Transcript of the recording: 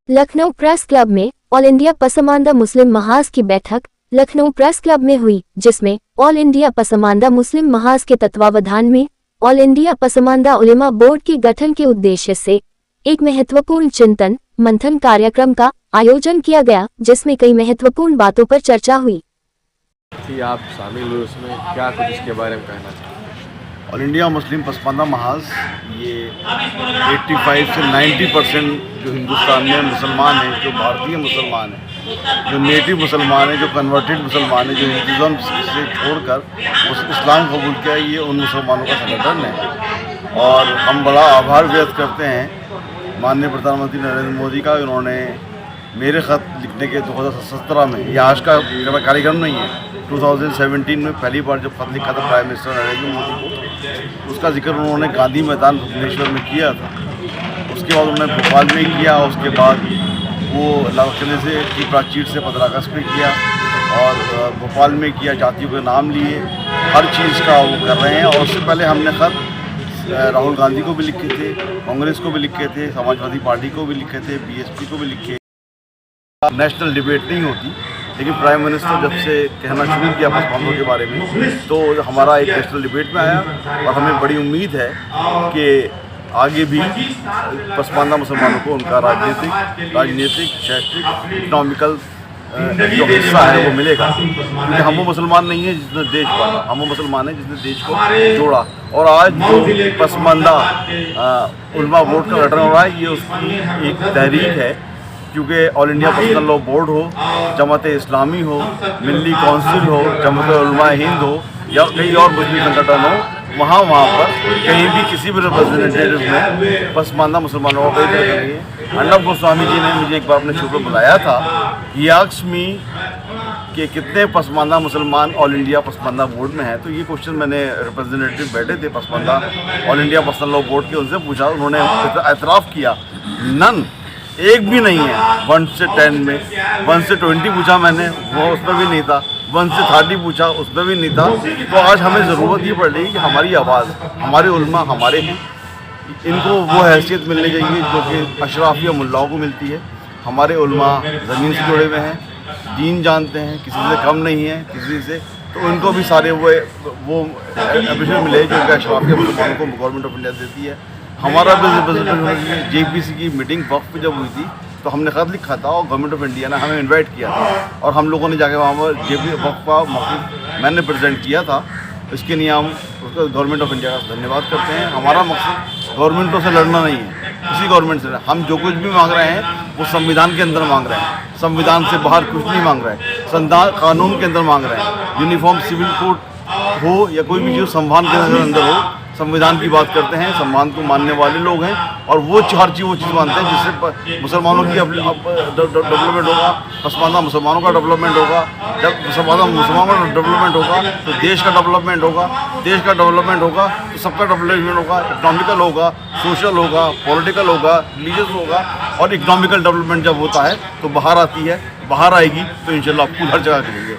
Lucknow press club में all India Pasmanda मुस्लिम महाज की बैठक लखनऊ प्रेस क्लब में हुई, जिसमें ऑल इंडिया पसमानदा मुस्लिम महाज के तत्वावधान में ऑल इंडिया पसमानदा उलेमा बोर्ड के गठन के उद्देश्य से एक महत्वपूर्ण चिंतन मंथन कार्यक्रम का आयोजन किया गया, जिसमें कई महत्वपूर्ण बातों पर चर्चा हुई। आप शामिल हुए उसमें, क्या कुछ इसके बारे में कहना चाहिए? ऑल इंडिया मुस्लिम पसमानदा महाज ये 85 से 90% जो हिंदुस्तान में मुसलमान हैं, जो भारतीय मुसलमान हैं, जो नेटिव मुसलमान हैं, जो कन्वर्टेड मुसलमान हैं, जो हिंदुज़म से छोड़कर उस इस्लाम कबूल किया, ये उन मुसलमानों का संगठन है। और हम बड़ा आभार व्यक्त करते हैं माननीय प्रधानमंत्री नरेंद्र मोदी का। उन्होंने मेरे ख़त लिखने के 2017 में, ये आज का कार्यक्रम नहीं है, 2017 में पहली बार जब खत लिखा था प्राइम मिनिस्टर नरेंद्र मोदी को, उसका जिक्र उन्होंने गांधी मैदान भुवनेश्वर में किया था। उसके बाद उन्होंने भोपाल में किया, उसके बाद वो लाल किले से की प्राचीर से 15 अगस्त में किया और भोपाल में किया, जातियों के नाम लिए, हर चीज़ का वो कर रहे हैं। और उससे पहले हमने खत राहुल गांधी को भी लिखे थे, कांग्रेस को भी लिखे थे, समाजवादी पार्टी को भी लिखे थे, बीएसपी को भी लिखे। नेशनल डिबेट नहीं होती, लेकिन प्राइम मिनिस्टर जब से कहना शुरू किया पसमानदों के बारे में, तो हमारा एक नेशनल डिबेट में आया और हमें बड़ी उम्मीद है कि आगे भी पसमानदा मुसलमानों को उनका राजनीतिक, शैक्षिक, इकनॉमिकल जो हिस्सा है वो मिलेगा। क्योंकि हम वो मुसलमान नहीं है जिसने देश बांधा, हम वो मुसलमान हैं जिसने देश को जोड़ा। और आज जो पसमानदा उलमा बोर्ड का गठन हो रहा है, ये उसकी एक तहरीक है। क्योंकि all India Pasmanda law board हो, जमात इस्लामी हो, मिल्ली काउंसिल हो, जमात उलमा हिंद हो या कई और मुस्लिम संगठन हो, वहाँ पर कहीं भी किसी भी रिप्रेजेंटेटिव में पसमानदा मुसलमानों का कोई दर्जा नहीं है। अर्नब गोस्वामी जी ने मुझे एक बार अपने शो पर बुलाया था, ही आस्क्ड मी कि कितने पसमानदा मुसलमान ऑल इंडिया पसमानदा बोर्ड में है। तो ये क्वेश्चन मैंने रिप्रेजेंटेटिव बैठे थे Pasmanda all India Pasmanda law board के, उनसे पूछा, उन्होंने एतराफ़ किया, नन, एक भी नहीं है। 1 से 10 में 1 से 20 पूछा मैंने, वो उसमें भी नहीं था। 1 से 30 पूछा, उसमें भी नहीं था। तो आज हमें ज़रूरत ये पड़ रही है कि हमारी आवाज़, हमारे उलमा हमारे हैं, इनको वो हैसियत मिलनी चाहिए जो कि अशराफ या मुल्लाओं को मिलती है। हमारे उलमा ज़मीन से जुड़े हुए हैं, दीन जानते हैं, किसी से कम नहीं है किसी से, तो उनको भी सारे वो एप्रिशिएशन मिले जो उनका अशराफ या मुसलमानों को गवर्नमेंट ऑफ इंडिया देती है। हमारा भी जेपीसी की मीटिंग वक्त पे जब हुई थी, तो हमने ख़त लिखा था और गवर्नमेंट ऑफ इंडिया ने हमें इनवाइट किया था और हम लोगों ने जाके वहाँ पर जेपी वक्त का मौक़िफ़ मैंने प्रेजेंट किया था। इसके लिए हम उसका गवर्नमेंट ऑफ इंडिया का धन्यवाद करते हैं। हमारा मकसद गवर्नमेंटों से लड़ना नहीं है, किसी गवर्नमेंट से। हम जो कुछ भी मांग रहे हैं वो संविधान के अंदर मांग रहे हैं, संविधान से बाहर कुछ नहीं मांग रहे हैं, संविधान कानून के अंदर मांग रहे हैं। यूनिफॉर्म सिविल कोड हो या कोई भी जो संविधान के अंदर हो, संविधान की बात करते हैं, संविधान को मानने वाले लोग हैं और वो हर चीज़ वो चीज़ मानते हैं जिससे मुसलमानों की डेवलपमेंट होगा, पसमानदा मुसलमानों का डेवलपमेंट होगा। जब पसमानदा मुसलमानों का डेवलपमेंट होगा तो देश का डेवलपमेंट होगा, देश का डेवलपमेंट होगा तो सबका डेवलपमेंट होगा, इकनॉमिकल होगा, सोशल होगा, पॉलिटिकल होगा, रिलीजियस होगा। और इकनॉमिकल डेवलपमेंट जब होता है तो बाहर आती है, बाहर आएगी तो इंशाल्लाह आपको हर जगह करेंगे।